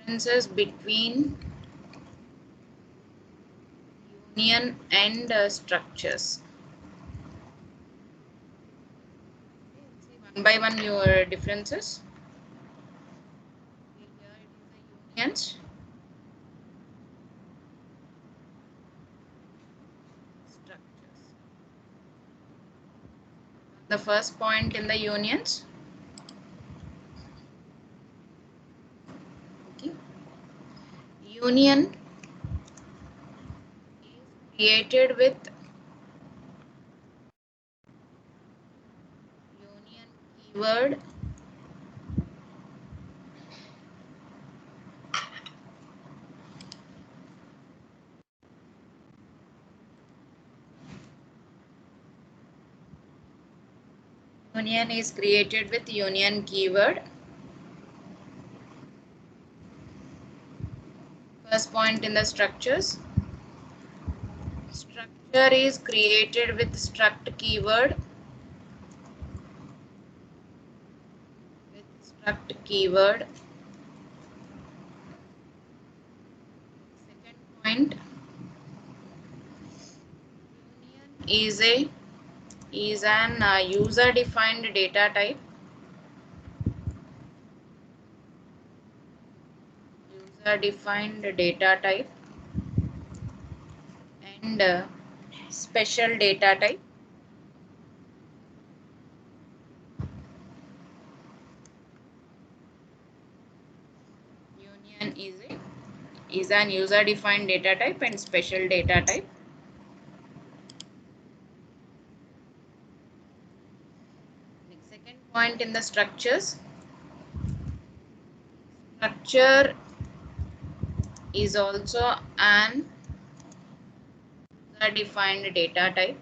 differences between union and structures. See one by one your differences. Here it is the unions. Structures. The first point in the unions. Okay. Union is created with union keyword union is created with union keyword. First point in the structures. Structure is created with struct keyword. With struct keyword. Second point. Union is an user defined data type. User defined data type and special data type. Union is an user defined data type and special data type. Next, second point in the structures. Structure is also an user defined data type.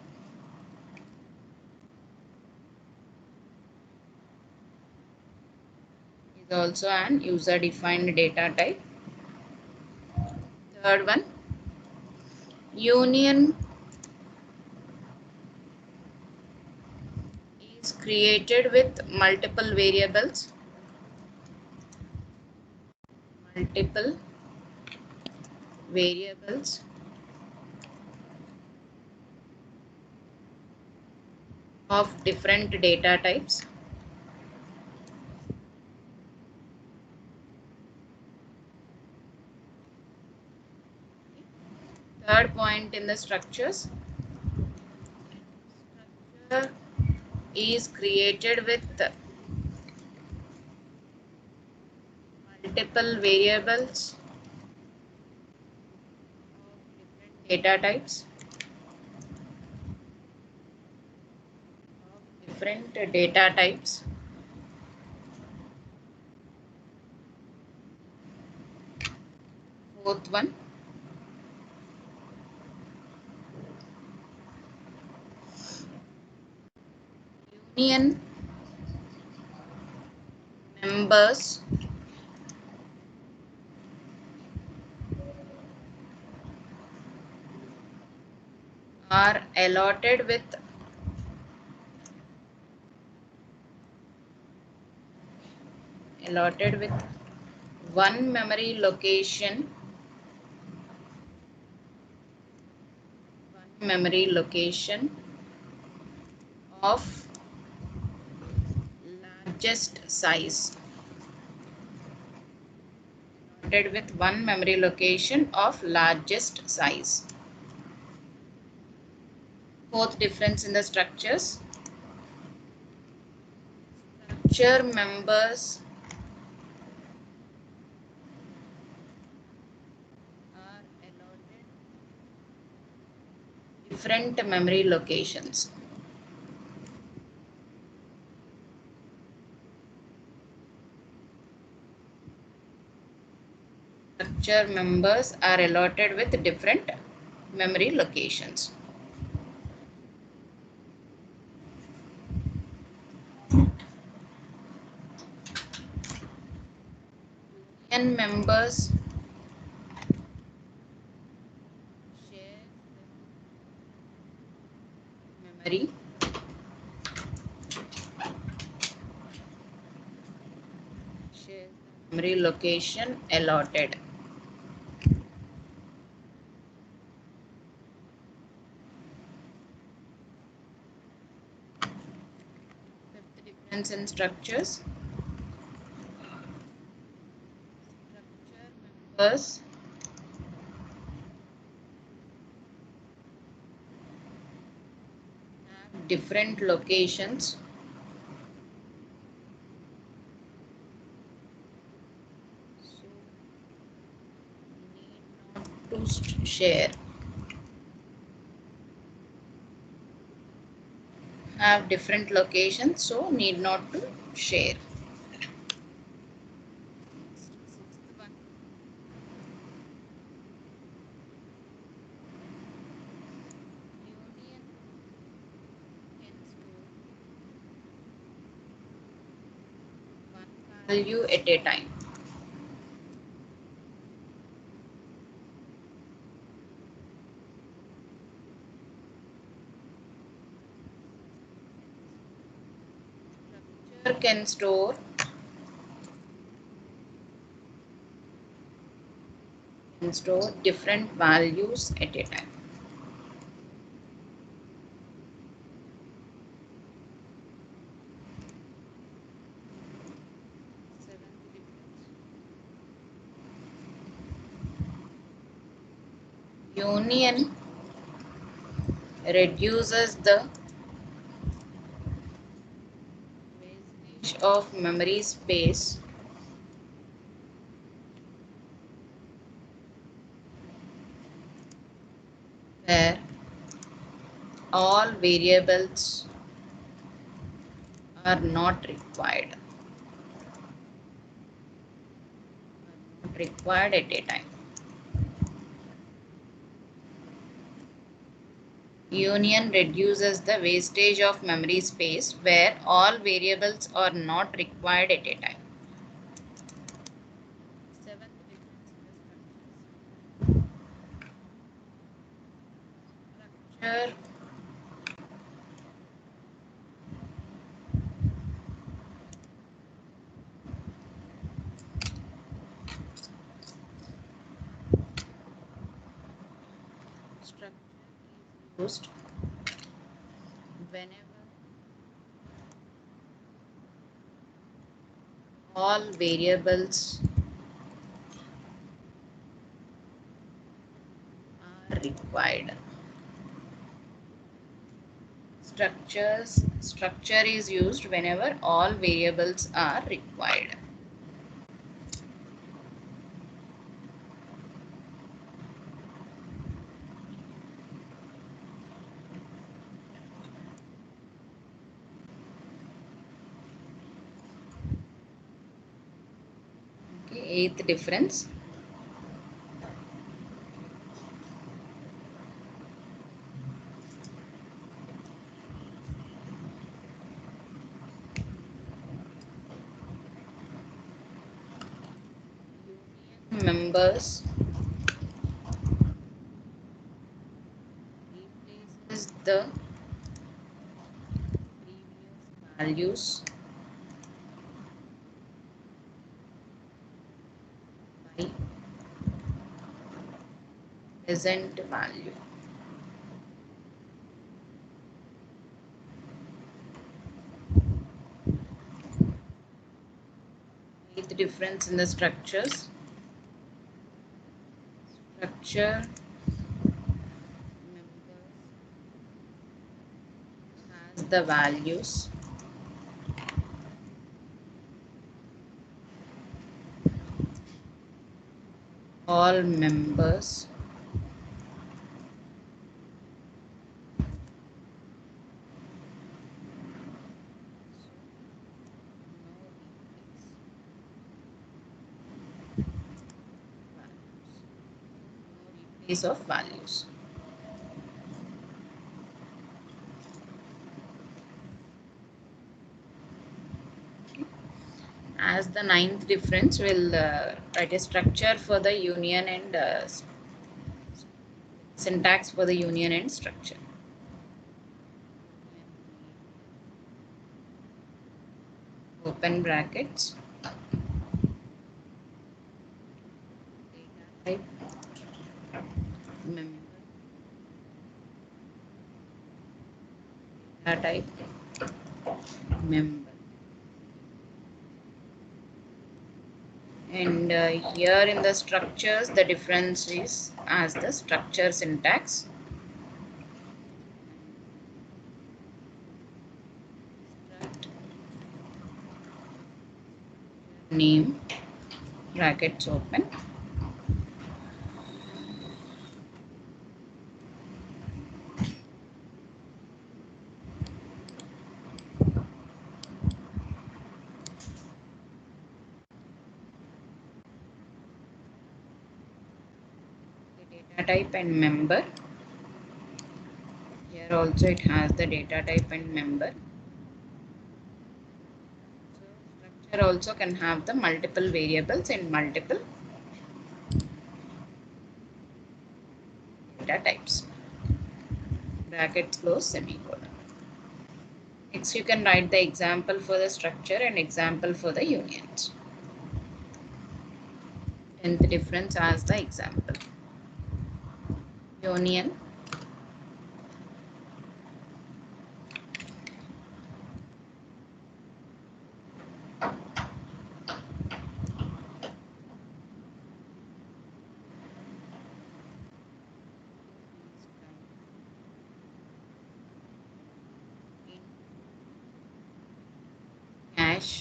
Is also an user defined data type. Third one, union is created with multiple variables. Multiple variables of different data types. Third point in the structures. Structure is created with multiple variables of different data types. Fourth one, union members are allotted with one memory location of largest size. Allotted with one memory location of largest size. Fourth difference in the structures. Structure members are allotted different memory locations. Structure members are allotted with different memory locations. Union members memory shares the memory location allotted. Fifth difference in structures. Structure members have different locations so need not to share. Have different locations so need not to share. Sixth one. Union can store one value at a time. Structure can store different values at a time. Seventh difference. Union reduces the wastage of memory space where all variables are not required at a time. Union reduces the wastage of memory space where all variables are not required at a time. Seventh difference in the structure. Structure is used whenever all variables are required. Structure is used whenever all variables are required. Okay, eighth difference. Union members replaces the previous values by present value. Eighth difference in the structures. Structure members has the values all members replace of values. As the ninth difference, we'll write a structure for the union and syntax for the union and structure. open brackets, data type, member, data type, member. And here in the structures, the difference is as the structure syntax. Name, brackets open, data type and member. Here also it has the data type and member. So structure also can have the multiple variables and multiple data types. Brackets close, semicolon. Next you can write the example for the structure and example for the unions. And the difference as the example. Union, hash,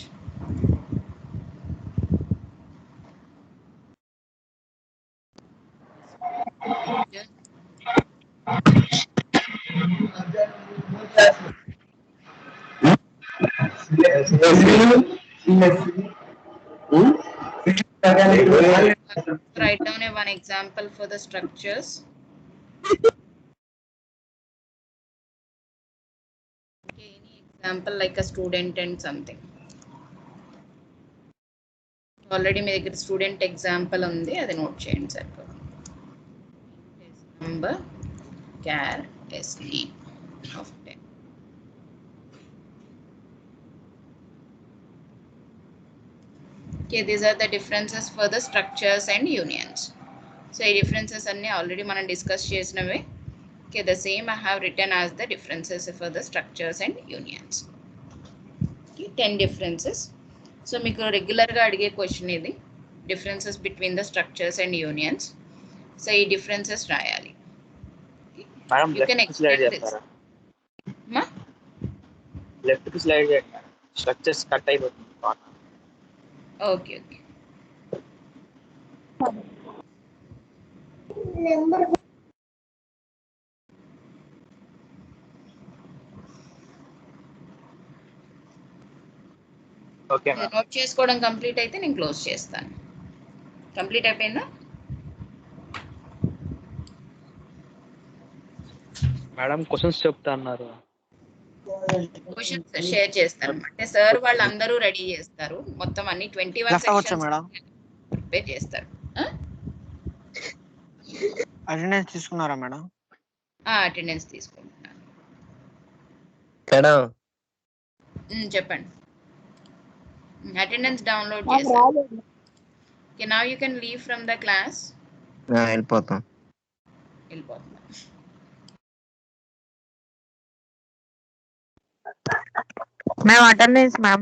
write down one example for the structures. Okay, any example like a student and something. Already మీ దగ్గర student example ఉంది, అది note చేయండి సరిపోతుంది. Number, char, s name of 10. Okay, these are the differences for the structures and unions. So ఈ differences అన్ని already మనం discuss చేసినవే. Okay, the same I have written as the differences for the structures and unions. Okay, 10 differences. So మీకు రెగ్యులర్గా అడిగే question ఇది, differences between the structures and unions. So ఈ differences రాయాలి. Madam You can left slide explain this. చేస్తారా? Ma? Left కి slide చేయండి. Structures cut అయిపోతుంది. Okay, okay. Okay madam. Note చేసుకోవడం కంప్లీట్ అయితే నేను క్లోజ్ చేస్తాను. కంప్లీట్ అయిపోయిందా? మేడం క్వశ్చన్స్ చెప్తా అన్నారు. క్వశ్చన్స్ షేర్ చేస్తాను. అంటే సార్ వాళ్ళందరూ రెడీ చేస్తారు. మొత్తం అన్ని 21 సెక్షన్స్ ప్రిపేర్ చేస్తారు. అటెండెన్స్ తీసుకున్నారా మేడం? అటెండెన్స్ తీసుకుంటున్నాను. మేడం చెప్పండి. అటెండెన్స్ డౌన్లోడ్ చేశాను. Okay, now you can leave from the class. వెళ్ళిపోతాం. Ma'am, attendance, ma'am.